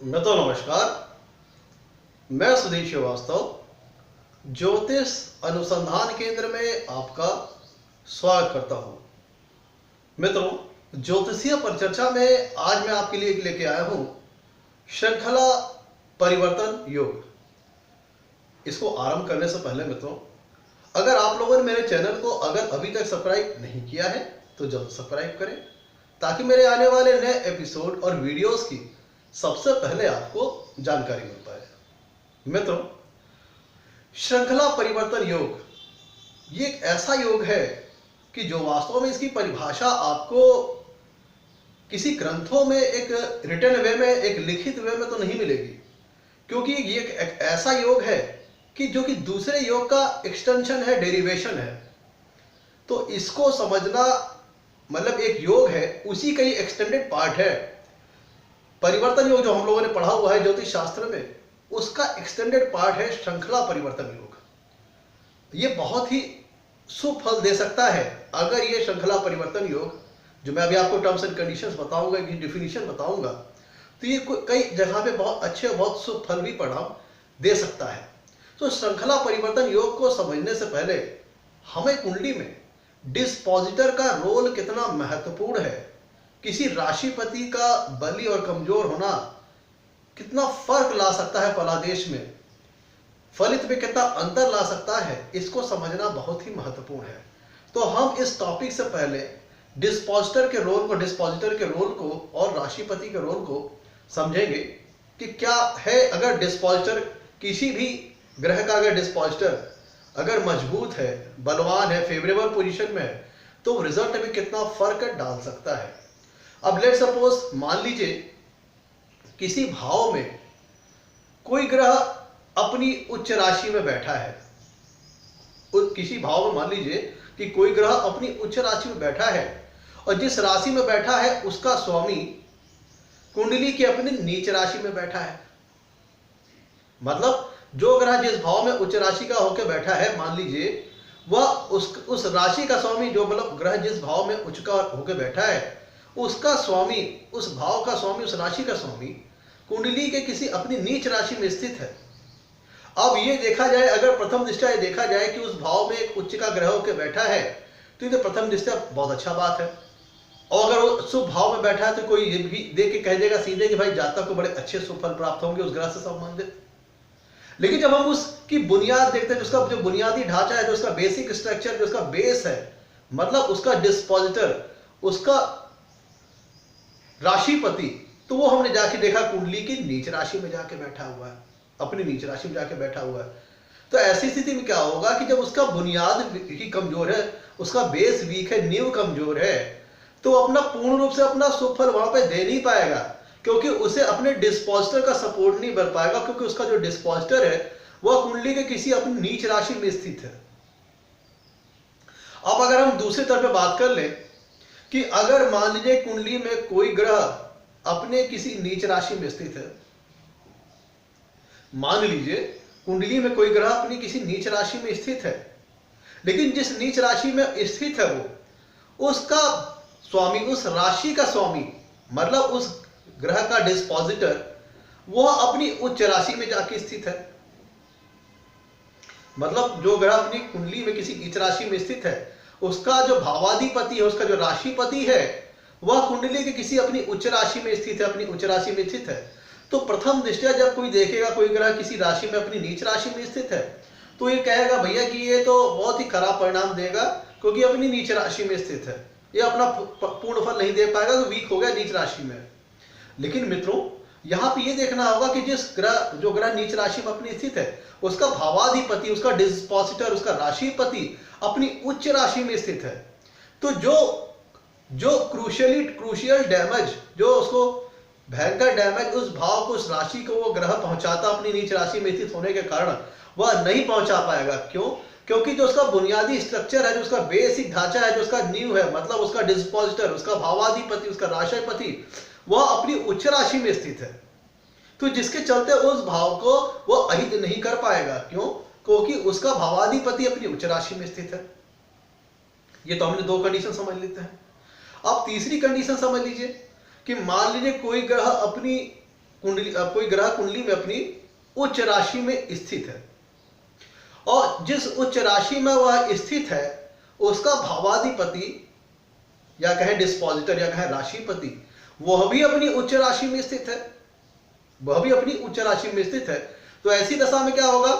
नमस्कार। मैं सुधीर श्रीवास्तव ज्योतिष अनुसंधान केंद्र में आपका स्वागत करता हूं। मित्रों, ज्योतिषीय परिचर्चा में आज मैं आपके लिए लेके आया हूं श्रृंखला परिवर्तन योग। इसको आरंभ करने से पहले मित्रों, अगर आप लोगों ने मेरे चैनल को अभी तक सब्सक्राइब नहीं किया है तो जल्द सब्सक्राइब करें, ताकि मेरे आने वाले नए एपिसोड और वीडियोस की सबसे पहले आपको जानकारी मिल पाए। मित्रों, श्रृंखला परिवर्तन योग ये एक ऐसा योग है कि जो वास्तव में इसकी परिभाषा आपको किसी ग्रंथों में एक रिटन वे में, एक लिखित वे में तो नहीं मिलेगी, क्योंकि ये एक ऐसा योग है कि जो कि दूसरे योग का एक्सटेंशन है, डेरिवेशन है। तो इसको समझना मतलब एक योग है, उसी का ही एक्सटेंडेड पार्ट है। परिवर्तन योग जो हम लोगों ने पढ़ा हुआ है ज्योतिष शास्त्र में, उसका एक्सटेंडेड पार्ट है श्रृंखला परिवर्तन योग। ये बहुत ही शुभ फल दे सकता है अगर ये श्रृंखला परिवर्तन योग, जो मैं अभी आपको टर्म्स एंड कंडीशंस बताऊंगा, कि डिफिनीशन बताऊंगा, तो ये कई जगह पे बहुत अच्छे, बहुत शुभ फल भी परिणाम दे सकता है। तो श्रृंखला परिवर्तन योग को समझने से पहले हमें कुंडली में डिस्पोजिटर का रोल कितना महत्वपूर्ण है, किसी राशिपति का बली और कमजोर होना कितना फर्क ला सकता है फलादेश में, फलित में कितना अंतर ला सकता है, इसको समझना बहुत ही महत्वपूर्ण है। तो हम इस टॉपिक से पहले डिस्पोजिटर के रोल को और राशिपति के रोल को समझेंगे कि क्या है। अगर डिस्पोजिटर, किसी भी ग्रह का अगर डिस्पोजिटर अगर मजबूत है, बलवान है, फेवरेबल पोजीशन में है, तो रिजल्ट में कितना फर्क डाल सकता है। अब लेट सपोज, मान लीजिए किसी भाव में कोई ग्रह अपनी उच्च राशि में बैठा है। किसी भाव में मान लीजिए कि कोई ग्रह अपनी उच्च राशि में बैठा है, और जिस राशि में बैठा है उसका स्वामी कुंडली की अपनी नीच राशि में बैठा है। मतलब जो ग्रह जिस भाव में उच्च राशि का होकर बैठा है, मान लीजिए वह उस राशि का स्वामी, जो मतलब ग्रह जिस भाव में उच्च का होकर बैठा है, उसका स्वामी, उस भाव का स्वामी, उस राशि का स्वामी कुंडली के किसी अपनी नीच राशि में स्थित है। अब ये देखा जाए, अगर प्रथम दृष्टया देखा जाए कि उस भाव में एक उच्च का ग्रह होकर बैठा है, तो ये प्रथम दृष्टया बहुत अच्छा बात है। और अगर वो शुभ भाव में बैठा है तो कोई ये भी देख के कह देगा सीधे कि भाई जातक को बड़े अच्छे शुभ फल प्राप्त होंगे उस ग्रह से संबंधित। लेकिन जब हम उसकी बुनियाद देखते हैं, उसका जो बुनियादी ढांचा है, जो उसका बेसिक स्ट्रक्चर, जो उसका बेस है, मतलब उसका डिस्पोजिटर, उसका राशिपति, तो वो हमने जाके देखा कुंडली की नीच राशि में जाके बैठा हुआ है, अपनी नीच राशि में जाके बैठा हुआ है। तो ऐसी स्थिति में क्या होगा कि जब उसका बुनियाद ही कमजोर है, उसका बेस वीक है, नींव कमजोर है, तो अपना पूर्ण रूप से अपना शुभ फल वहां पे दे नहीं पाएगा, क्योंकि उसे अपने डिस्पोजिटर का सपोर्ट नहीं मिल पाएगा, क्योंकि उसका जो डिस्पोजिटर है वह कुंडली के किसी अपनी नीच राशि में स्थित है। अब अगर हम दूसरी तरफ पे बात कर लें कि अगर मान लीजिए कुंडली में कोई ग्रह अपने किसी नीच राशि में स्थित है, मान लीजिए कुंडली में कोई ग्रह अपनी किसी नीच राशि में स्थित है, लेकिन जिस नीच राशि में स्थित है वो उसका स्वामी, उस राशि का स्वामी, मतलब उस ग्रह का डिस्पोजिटर, वह अपनी उच्च राशि में जाके स्थित है। मतलब जो ग्रह अपनी कुंडली में किसी नीच राशि में स्थित है, उसका जो भावाधिपति है, उसका जो राशिपति है, वह कुंडली के किसी अपनी उच्च राशि में स्थित है, अपनी उच्च राशि में स्थित है। तो प्रथम दृष्टया जब कोई देखेगा कोई ग्रह किसी राशि में अपनी नीच राशि में स्थित है, तो ये कहेगा भैया कि ये तो बहुत ही खराब परिणाम देगा, क्योंकि अपनी नीच राशि में स्थित है, ये अपना पूर्ण फल नहीं दे पाएगा, तो वीक हो गया नीच राशि में। लेकिन मित्रों, यहाँ पे ये देखना होगा कि जो ग्रह नीच राशि में अपनी स्थित है, उसका भावाधिपति, उसका डिस्पोजिटर, उसका राशिपति अपनी उच्च राशि में स्थित है। तो जो क्रूशियल डैमेज, जो उसको भयंकर डैमेज उस भाव को, उस राशि को वो ग्रह पहुंचाता अपनी नीच राशि में स्थित होने के कारण, वह नहीं पहुंचा पाएगा। क्यों? क्योंकि जो उसका बुनियादी स्ट्रक्चर है, जो उसका बेसिक ढांचा है, जो उसका नींव है, मतलब उसका डिस्पोजिटर, उसका भावाधिपति, उसका राशिपति, वह अपनी उच्च राशि में स्थित है। तो जिसके चलते उस भाव को वो अहित नहीं कर पाएगा। क्यों? क्योंकि उसका भावाधिपति अपनी उच्च राशि में स्थित है। ये तो हमने दो कंडीशन समझ लेते हैं। अब तीसरी कंडीशन समझ लीजिए कि मान लीजिए कोई ग्रह अपनी कुंडली, कोई ग्रह कुंडली में अपनी उच्च राशि में स्थित है और जिस उच्च राशि में वह स्थित है उसका भावाधिपति या कहें डिस्पोजिटर या कहें राशिपति वह भी अपनी उच्च राशि में स्थित है, वह भी अपनी उच्च राशि में स्थित है। तो ऐसी दशा में क्या होगा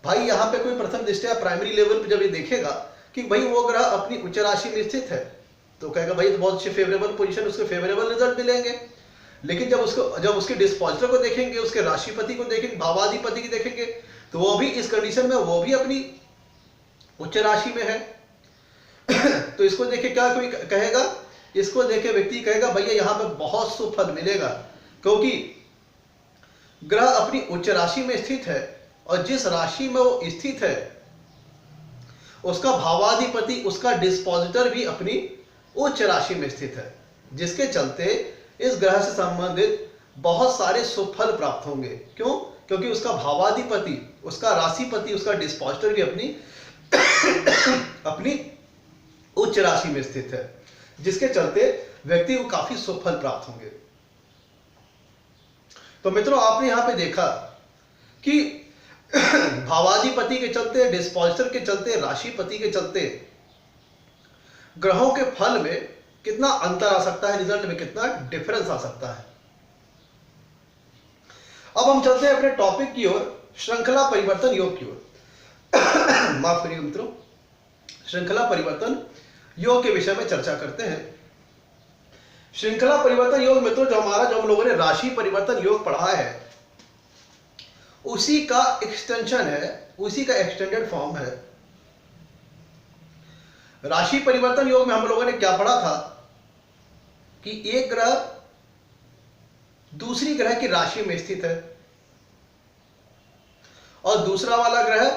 भाई, यहाँ पे कोई प्रथम दृष्टया प्राइमरी लेवल पे जब ये देखेगा कि भाई वो ग्रह अपनी उच्च राशि में स्थित है तो कहेगा भाई तो बहुत अच्छे फेवरेबल पोजीशन, उसके फेवरेबल रिजल्ट मिलेंगे। लेकिन जब उसके डिस्पोजिटर को देखेंगे, उसके राशिपति को देखेंगे, भावाधिपति को देखेंगे तो वो भी इस कंडीशन में वो भी अपनी उच्च राशि में है। तो इसको देखे क्या कोई कहेगा, इसको देखे व्यक्ति कहेगा भैया यहाँ पे बहुत शुभ फल मिलेगा, क्योंकि ग्रह अपनी उच्च राशि में स्थित है और जिस राशि में वो स्थित है उसका भावाधिपति, उसका डिस्पोजिटर भी अपनी उच्च राशि में स्थित है, जिसके चलते इस ग्रह से संबंधित बहुत सारे शुभ फल प्राप्त होंगे। क्यों? क्योंकि उसका भावाधिपति, उसका राशिपति, उसका डिस्पोजिटर भी अपनी उच्च राशि में स्थित है, जिसके चलते व्यक्ति को काफी शुभ फल प्राप्त होंगे। तो मित्रों आपने यहां पे देखा कि भावाधिपति के चलते, डिस्पोजिटर के चलते, राशिपति के चलते ग्रहों के फल में कितना अंतर आ सकता है, रिजल्ट में कितना डिफरेंस आ सकता है। अब हम चलते हैं अपने टॉपिक की ओर, श्रृंखला परिवर्तन योग की ओर। माफ करिए मित्रों, श्रृंखला परिवर्तन योग के विषय में चर्चा करते हैं। श्रृंखला परिवर्तन योग मित्रों जो हम लोगों ने राशि परिवर्तन योग पढ़ा है उसी का एक्सटेंशन है, उसी का एक्सटेंडेड फॉर्म है। राशि परिवर्तन योग में हम लोगों ने क्या पढ़ा था कि एक ग्रह दूसरी ग्रह की राशि में स्थित है और दूसरा वाला ग्रह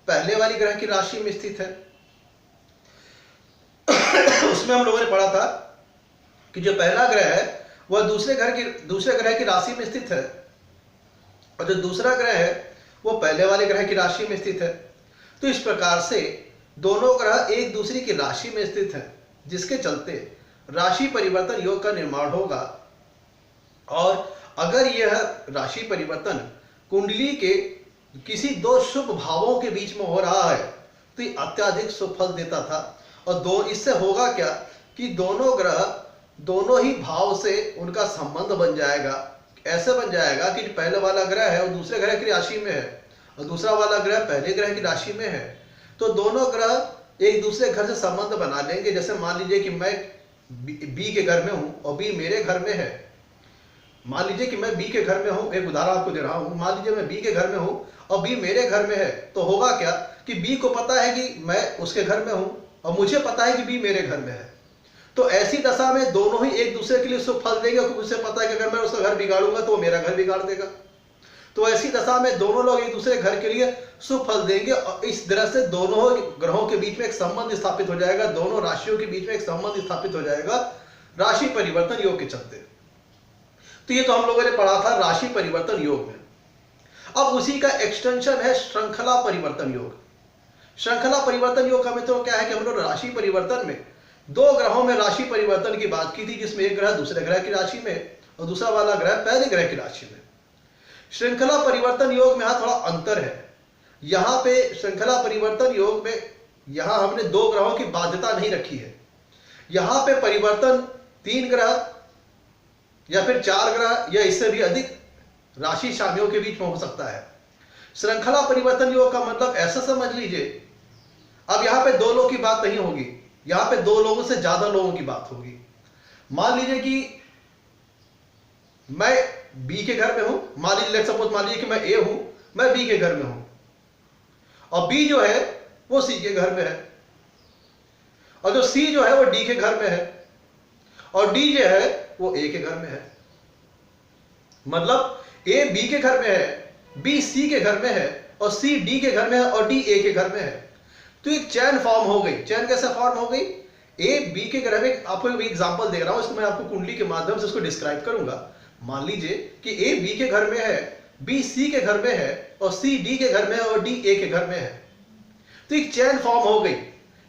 पहले वाली ग्रह की राशि में स्थित है। उसमें हम लोगों ने पढ़ा था कि जो पहला ग्रह है वह दूसरे ग्रह की राशि में स्थित है और जो दूसरा ग्रह है वो पहले वाले ग्रह की राशि में स्थित है। तो इस प्रकार से दोनों ग्रह एक दूसरे की राशि में स्थित हैं, जिसके चलते राशि परिवर्तन योग का निर्माण होगा। और अगर यह राशि परिवर्तन कुंडली के किसी दो शुभ भावों के बीच में हो रहा है तो ये अत्यधिक शुभ फल देता था। और इससे होगा क्या कि दोनों ग्रह दोनों ही भाव से उनका संबंध बन जाएगा। ऐसे बन जाएगा कि पहले वाला ग्रह है वो दूसरे ग्रह की राशि में है और दूसरा वाला ग्रह पहले ग्रह की राशि में है, तो दोनों ग्रह एक दूसरे घर से संबंध बना लेंगे। जैसे मान लीजिए कि मैं बी के घर में हूं और बी मेरे घर में है। मान लीजिए कि मैं बी के घर में हूं, एक उदाहरण आपको दे रहा हूं। मान लीजिए मैं बी के घर में हूं और बी मेरे घर में है, तो होगा क्या कि बी को पता है कि मैं उसके घर में हूं और मुझे पता है कि बी मेरे घर में है। तो ऐसी दशा में दोनों ही एक दूसरे के लिए शुभ फल देंगे, क्योंकि उसे पता है कि अगर मैं उसका घर बिगाड़ूंगा तो वो मेरा घर बिगाड़ देगा। तो ऐसी दशा में दोनों लोग एक दूसरे घर के लिए शुभ फल देंगे और इस तरह से दोनों ग्रहों के बीच में एक संबंध स्थापित हो जाएगा, दोनों राशियों के बीच में एक संबंध स्थापित हो जाएगा राशि परिवर्तन योग के चलते। तो ये तो हम लोगों ने पढ़ा था राशि परिवर्तन योग में। अब उसी का एक्सटेंशन है श्रृंखला परिवर्तन योग। श्रृंखला परिवर्तन योग का मित्रों क्या है कि हम लोग राशि परिवर्तन में दो ग्रहों में राशि परिवर्तन की बात की थी, जिसमें एक ग्रह दूसरे ग्रह की राशि में और दूसरा वाला ग्रह पहले ग्रह की राशि में। श्रृंखला परिवर्तन योग में यहां थोड़ा अंतर है। यहां पे श्रृंखला परिवर्तन योग में यहां हमने दो ग्रहों की बाध्यता नहीं रखी है। यहां पे परिवर्तन 3 ग्रह या फिर 4 ग्रह या इससे भी अधिक राशि शामियों के बीच में हो सकता है। श्रृंखला परिवर्तन योग का मतलब ऐसा समझ लीजिए, अब यहां पे दो लोगों की बात नहीं होगी, यहां पे दो लोगों से ज्यादा लोगों की बात होगी। मान लीजिए कि मैं बी के घर में हूं, मान लीजिए कि मैं ए हूं, मैं बी के घर में हूं और बी जो है वो सी के घर में है और जो सी जो है वो डी के घर में है और डी जो है वो ए के घर में है। मतलब ए बी के घर में है, बी सी के घर में है और सी डी के घर में है और डी ए के घर में है। तो एक चैन फॉर्म हो गई। चैन कैसे फॉर्म हो गई? ए बी के घर में, आपको एक एग्जांपल दे रहा हूं, इसको मैं आपको कुंडली के माध्यम से इसको डिस्क्राइब करूंगा। मान लीजिए कि ए बी के घर में है, बी सी के घर में है और सी डी के घर में है और डी ए के घर में है। तो एक चैन फॉर्म हो गई।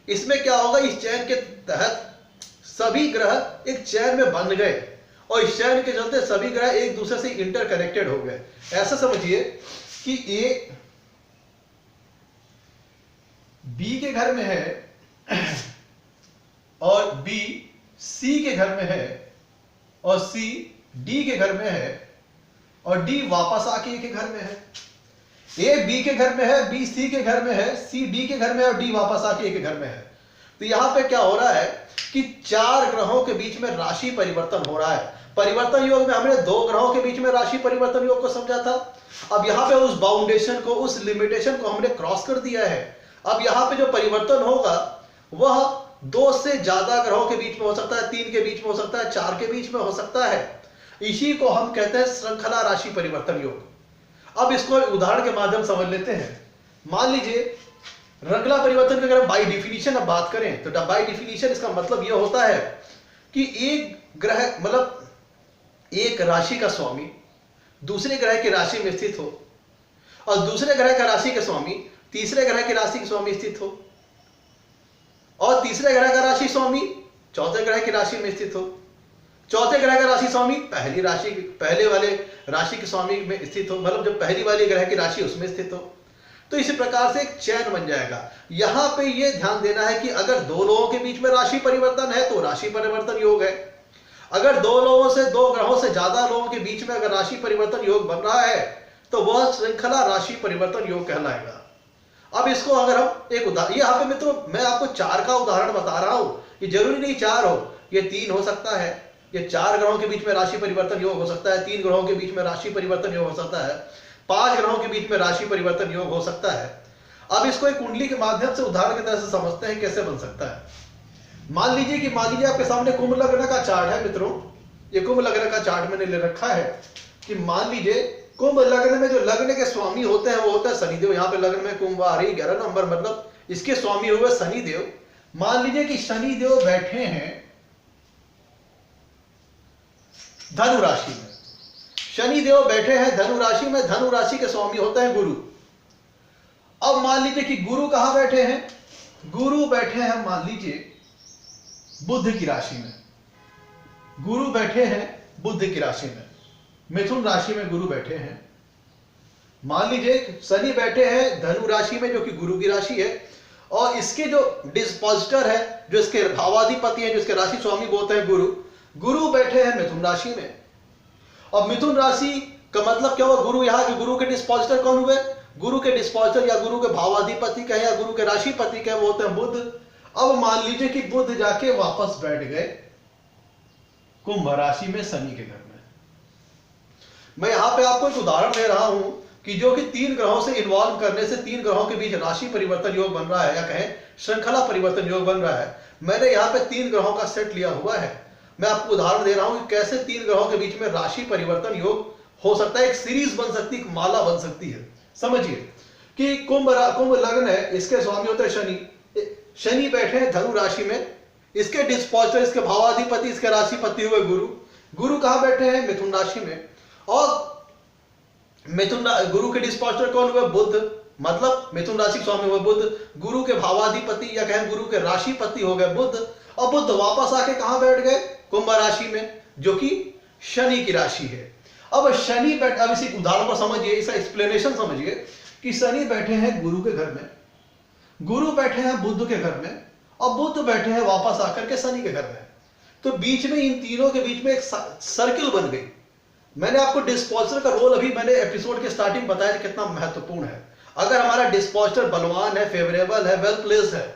इसमें क्या होगा, इस चैन के तहत सभी ग्रह एक चैन में बंध गए और इस चयन के चलते सभी ग्रह एक दूसरे से इंटरकनेक्टेड हो गए। ऐसा समझिए कि ए बी के घर में है और बी सी के घर में है और सी डी के घर में है और डी वापस आके ए के घर में है। ए बी के घर में है, बी सी के घर में है, सी डी के घर में है और डी वापस आके ए के घर में है। तो यहां पे क्या हो रहा है कि चार ग्रहों के बीच में राशि परिवर्तन हो रहा है। परिवर्तन योग में हमने दो ग्रहों के बीच में राशि परिवर्तन योग को समझा था। अब यहां पे उस बाउंडेशन को, उस लिमिटेशन को हमने क्रॉस कर दिया है। अब यहां पे जो परिवर्तन होगा वह दो से ज्यादा ग्रहों के बीच में हो सकता है, तीन के बीच में हो सकता है, चार के बीच में हो सकता है। इसी को हम कहते हैं श्रृंखला राशि परिवर्तन योग। अब इसको उदाहरण के माध्यम समझ लेते हैं। मान लीजिए श्रृंखला परिवर्तन की अगर बाय डिफिनीशन अब बात करें तो बाय डिफिनीशन इसका मतलब यह होता है कि एक ग्रह मतलब एक राशि का स्वामी दूसरे ग्रह की राशि में स्थित हो और दूसरे ग्रह का राशि का स्वामी तीसरे ग्रह की राशि के स्वामी स्थित हो और तीसरे ग्रह का राशि स्वामी चौथे ग्रह की राशि में स्थित हो, चौथे ग्रह का राशि स्वामी पहले वाले राशि के स्वामी में स्थित हो, मतलब जो पहली वाली ग्रह की राशि उसमें स्थित हो। तो इसी प्रकार से एक चयन बन जाएगा। यहां पे ये ध्यान देना है कि अगर दो लोगों के बीच में राशि परिवर्तन है तो राशि परिवर्तन योग है। अगर दो लोगों से, दो ग्रहों से ज्यादा लोगों के बीच में अगर राशि परिवर्तन योग बन रहा है तो वह श्रृंखला राशि परिवर्तन योग कहलाएगा। अब इसको अगर हम एक उदाहरण, यहाँ पे मित्रों मैं आपको चार का उदाहरण बता रहा हूं, ये जरूरी नहीं चार हो, ये तीन हो सकता है, ये चार ग्रहों के बीच में राशि परिवर्तन योग हो सकता है, तीन ग्रहों के बीच में राशि परिवर्तन योग हो सकता है, पांच ग्रहों के बीच में राशि परिवर्तन योग हो सकता है। अब इसको एक कुंडली के माध्यम से उदाहरण की तरह से समझते हैं कैसे बन सकता है। मान लीजिए आपके सामने कुंभ लग्न का चार्ट है मित्रों। ये कुंभ लग्न का चार्ट मैंने ले रखा है कि मान लीजिए कुंभ लग्न में जो लग्न के स्वामी होते हैं वो होता है शनिदेव। यहाँ पे लग्न में कुंभ आ रही 11 नंबर, मतलब इसके स्वामी हुए शनिदेव। मान लीजिए कि शनिदेव बैठे हैं धनु राशि में, शनिदेव बैठे हैं धनु राशि में, धनु राशि के स्वामी होते हैं गुरु। अब मान लीजिए कि गुरु कहां बैठे हैं, गुरु बैठे हैं मान लीजिए बुध की राशि में, गुरु बैठे हैं बुध की राशि में, मिथुन राशि में गुरु बैठे हैं। मान लीजिए शनि बैठे हैं धनु राशि में जो कि गुरु की राशि है और इसके जो डिस्पोजिटर है, जो इसके भावाधिपति है, जो इसके राशि स्वामी बोलते हैं गुरु, गुरु बैठे हैं मिथुन राशि में। और मिथुन राशि का मतलब क्या हुआ, गुरु यहाँ के गुरु के डिस्पोजिटर कौन हुए, गुरु के डिस्पोजिटर या गुरु के भावाधिपति कहें या गुरु के राशिपति कहें वो होते हैं बुध। अब मान लीजिए कि बुध जाके वापस बैठ गए कुंभ राशि में शनि के घर में। मैं यहां पे आपको एक उदाहरण दे रहा हूं कि जो कि तीन ग्रहों से इन्वॉल्व करने से तीन ग्रहों के बीच राशि परिवर्तन योग बन रहा है या कहें श्रृंखला परिवर्तन योग बन रहा है। मैंने यहाँ पे तीन ग्रहों का सेट लिया हुआ है। मैं आपको उदाहरण दे रहा हूं कि कैसे तीन ग्रहों के बीच में राशि परिवर्तन योग हो सकता है, एक सीरीज बन सकती है, एक माला बन सकती है। समझिए कि कुंभ लग्न है, इसके स्वामी होते हैं शनि। शनि बैठे हैं धनु राशि में, इसके डिस्पोजिटर, इसके भावाधिपति, इसके राशिपति हुए गुरु। गुरु कहां बैठे हैं, मिथुन राशि में। और गुरु के डिस्पोजिटर कौन हुए, बुध, मतलब मिथुन राशि के स्वामी हुए बुध। गुरु के भावाधिपति या कहें गुरु के राशिपति हो गए बुध। और बुध वापस आके कहां बैठ गए, कुंभ राशि में, जो कि शनि की राशि है। अब शनि बैठ, अब इसी उदाहरण को समझिए, इसका एक्सप्लेनेशन समझिए कि शनि बैठे हैं गुरु के घर में, गुरु बैठे हैं बुध के घर में और बुध बैठे हैं वापस आकर के शनि के घर में। तो बीच में इन तीनों के बीच में एक सर्किल बन गई। मैंने आपको डिस्पोजिटर का रोल अभी मैंने एपिसोड के स्टार्टिंग बताया कितना महत्वपूर्ण है। अगर हमारा डिस्पोजिटर बलवान है, फेवरेबल है, वेल प्लेस्ड है,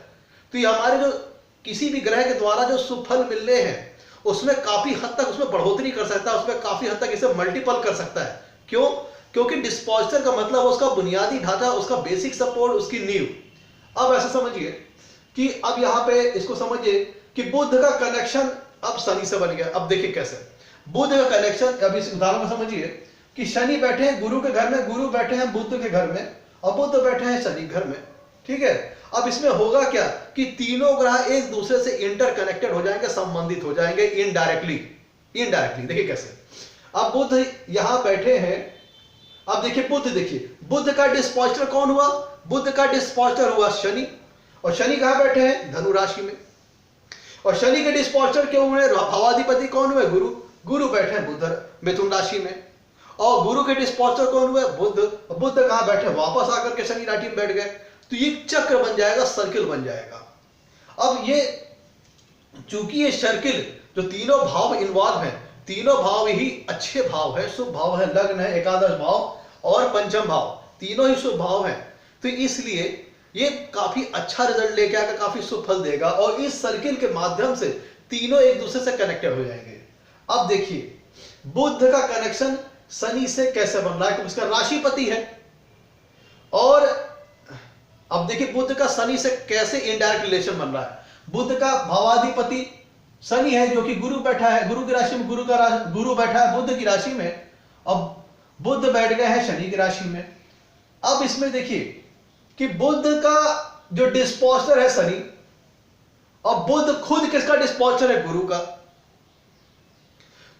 तो ये हमारे जो किसी भी ग्रह के द्वारा जो सुफल मिलने हैं उसमें काफी हद तक उसमें बढ़ोतरी कर सकता है, उसमें काफी हद तक इसे मल्टीपल कर सकता है। क्यों? क्योंकि डिस्पोजिटर का मतलब उसका बुनियादी ढांचा, उसका बेसिक सपोर्ट, उसकी नींव। अब ऐसा समझिए कि अब यहां पे इसको समझिए कि बुध का कनेक्शन अब शनि से बन गया। अब देखिए कैसे बुध का कनेक्शन, अब इस उदाहरण में समझिए कि शनि बैठे हैं गुरु के घर में, गुरु बैठे हैं बुध के घर में और बुध बैठे हैं शनि घर में। ठीक है, अब इसमें होगा क्या कि तीनों ग्रह एक दूसरे से इंटरकनेक्टेड हो जाएंगे, संबंधित हो जाएंगे इनडायरेक्टली। देखिए कैसे, अब बुध यहां बैठे हैं। अब देखिए बुध, देखिए बुध का डिस्पोजिटर कौन हुआ, बुध का डिस्पोजिटर हुआ शनि। और शनि कहां बैठे हैं, धनु राशि में। और शनि के डिस्पोजिटर क्यों हुए, भावाधिपति कौन हुए, गुरु। गुरु बैठे हैं बुध मिथुन राशि में, और गुरु के डिस्पोजर कौन हुए? बुध। बुध कहां बैठे? वापस आकर के शनि राशि में बैठ गए। तो ये चक्र बन जाएगा, सर्किल बन जाएगा। अब ये चूंकि ये सर्किल जो तीनों भाव इन्वॉल्व हैं, तीनों भाव ही अच्छे भाव है, शुभ भाव है, लग्न है, एकादश भाव और पंचम भाव, तीनों ही शुभ भाव हैं। तो इसलिए ये काफी अच्छा रिजल्ट लेके आकर काफी शुभ फल देगा, और इस सर्किल के माध्यम से तीनों एक दूसरे से कनेक्टेड हो जाएंगे। अब देखिए बुध का कनेक्शन शनि से कैसे बन रहा है, क्योंकि उसका राशिपति है। और अब देखिए बुध का शनि से कैसे इनडायरेक्ट रिलेशन बन रहा है। बुध का भावाधिपति शनि है, जो कि गुरु बैठा है, गुरु की राशि में, गुरु बैठा है बुध की राशि में। अब बुध बैठ गए हैं शनि की राशि में। अब इसमें देखिए कि बुध का जो डिस्पोजर है शनि, और बुध खुद किसका डिस्पोजर है? गुरु का।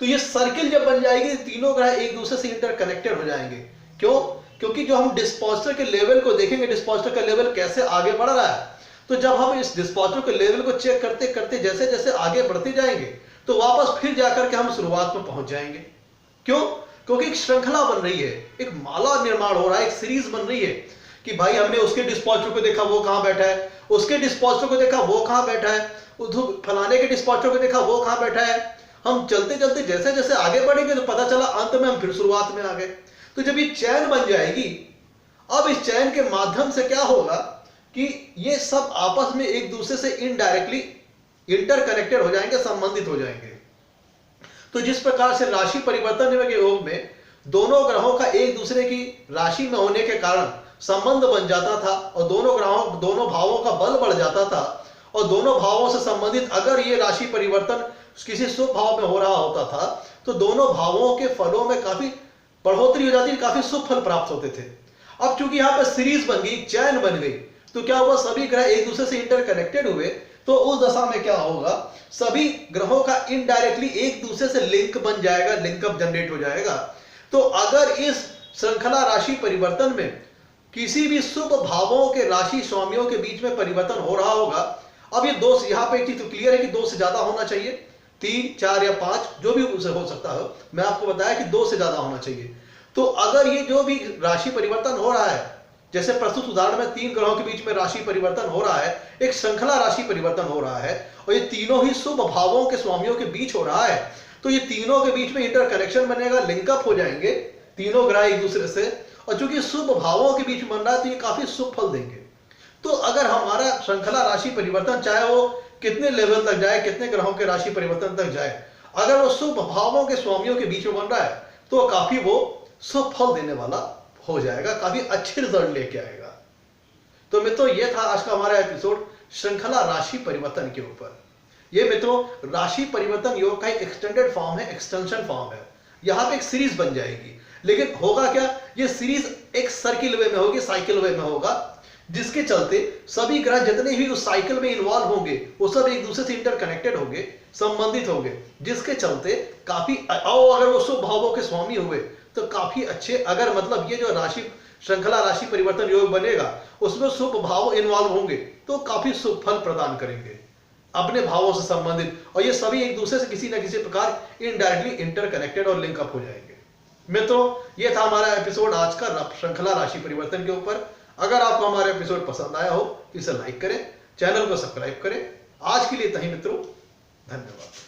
तो ये सर्किल जब बन जाएगी, तीनों ग्रह एक दूसरे से इंटरकनेक्टेड हो जाएंगे। क्यों? क्योंकि जो हम डिस्पोजर के लेवल को देखेंगे, डिस्पोजर का लेवल कैसे आगे बढ़ रहा है, तो जब हम इस डिस्पोजर के लेवल को चेक करते करते जैसे जैसे आगे बढ़ते जाएंगे, तो वापस फिर जाकर के हम शुरुआत में पहुंच जाएंगे। क्यों? क्योंकि एक श्रृंखला बन रही है, एक माला निर्माण हो रहा है, एक सीरीज बन रही है कि भाई हमने उसके डिस्पोजर को देखा, वो कहां बैठा है, उसके डिस्पोजर को देखा, वो कहां बैठा है, फलाने के डिस्पोजर को देखा, वो कहां बैठा है। हम चलते चलते जैसे जैसे आगे बढ़ेंगे तो पता चला अंत में हम फिर शुरुआत में आ गए। तो जब ये चैन बन जाएगी, अब इस चैन के माध्यम से क्या होगा कि ये सब आपस में एक दूसरे से इनडायरेक्टली इंटरकनेक्टेड हो जाएंगे, संबंधित हो जाएंगे। तो जिस प्रकार से राशि परिवर्तन के योग में दोनों ग्रहों का एक दूसरे की राशि में होने के कारण संबंध बन जाता था, और दोनों भावों का बल बढ़ जाता था, और दोनों भावों से संबंधित अगर ये राशि परिवर्तन किसी शुभ भाव में हो रहा होता था, तो दोनों भावों के फलों में काफी बढ़ोतरी हो जाती, काफी शुभ फल प्राप्त होते थे। अब चूंकि यहां पर सीरीज बन गई, चैन बन गई, तो क्या हुआ? सभी ग्रह एक दूसरे से इंटरकनेक्टेड हुए। तो उस दशा में क्या होगा? सभी ग्रहों का इनडायरेक्टली एक दूसरे से लिंक बन जाएगा, लिंकअप जनरेट हो जाएगा। तो अगर इस श्रृंखला राशि परिवर्तन में किसी भी शुभ भावों के राशि स्वामियों के बीच में परिवर्तन हो रहा होगा, अब ये दो, यहां पे एक चीज तो क्लियर है कि 2 से ज्यादा होना चाहिए, 3, 4 या 5 जो भी उसे हो सकता है। मैं आपको बताया कि 2 से ज्यादा होना चाहिए। तो अगर ये जो भी राशि परिवर्तन हो रहा है, जैसे प्रस्तुत उदाहरण में 3 ग्रहों के बीच में राशि परिवर्तन हो रहा है, एक श्रृंखला राशि परिवर्तन हो रहा है, और ये तीनों ही शुभ भावों के स्वामियों के बीच हो रहा है, तो ये तीनों के बीच में इंटरकनेक्शन बनेगा, लिंकअप हो जाएंगे तीनों ग्रह एक दूसरे से, और चूंकि शुभ भावों के बीच बन रहा है तो ये काफी शुभ फल देंगे। तो अगर हमारा श्रृंखला राशि परिवर्तन चाहे वो कितने लेवल तक जाए, कितने ग्रहों के राशि परिवर्तन तक जाए, अगर वो शुभ भावों के स्वामियों के बीच में बन रहा है, तो काफी वो शुभ फल देने वाला हो जाएगा, काफी अच्छे रिजल्ट लेके आएगा। तो मित्रों, ये था आज का हमारा एपिसोड श्रृंखला राशि परिवर्तन के ऊपर। ये मित्रों राशि परिवर्तन योग का एक एक्सटेंडेड फॉर्म है, एक्सटेंशन फॉर्म है। यहाँ पे एक सीरीज बन जाएगी, लेकिन होगा क्या? ये सीरीज एक सर्किल वे में होगी, साइकिल वे में होगा, जिसके चलते सभी ग्रह जितने भी उस साइकिल में इन्वॉल्व होंगे वो सब एक दूसरे से इंटरकनेक्टेड होंगे, संबंधित होंगे, जिसके चलते काफी, अगर वो शुभ भावों के स्वामी हुए तो काफी अच्छे, अगर मतलब ये जो राशि श्रृंखला राशि परिवर्तन योग बनेगा उसमें शुभ भाव इन्वॉल्व होंगे तो काफी शुभ फल प्रदान करेंगे अपने भावों से संबंधित, और ये सभी एक दूसरे से किसी न किसी प्रकार इनडायरेक्टली इंटरकनेक्टेड और लिंकअप हो जाएंगे। मित्रों, ये था हमारा एपिसोड आज का श्रृंखला राशि परिवर्तन के ऊपर। अगर आपको हमारा एपिसोड पसंद आया हो तो इसे लाइक करें, चैनल को सब्सक्राइब करें। आज के लिए इतना ही मित्रों, धन्यवाद।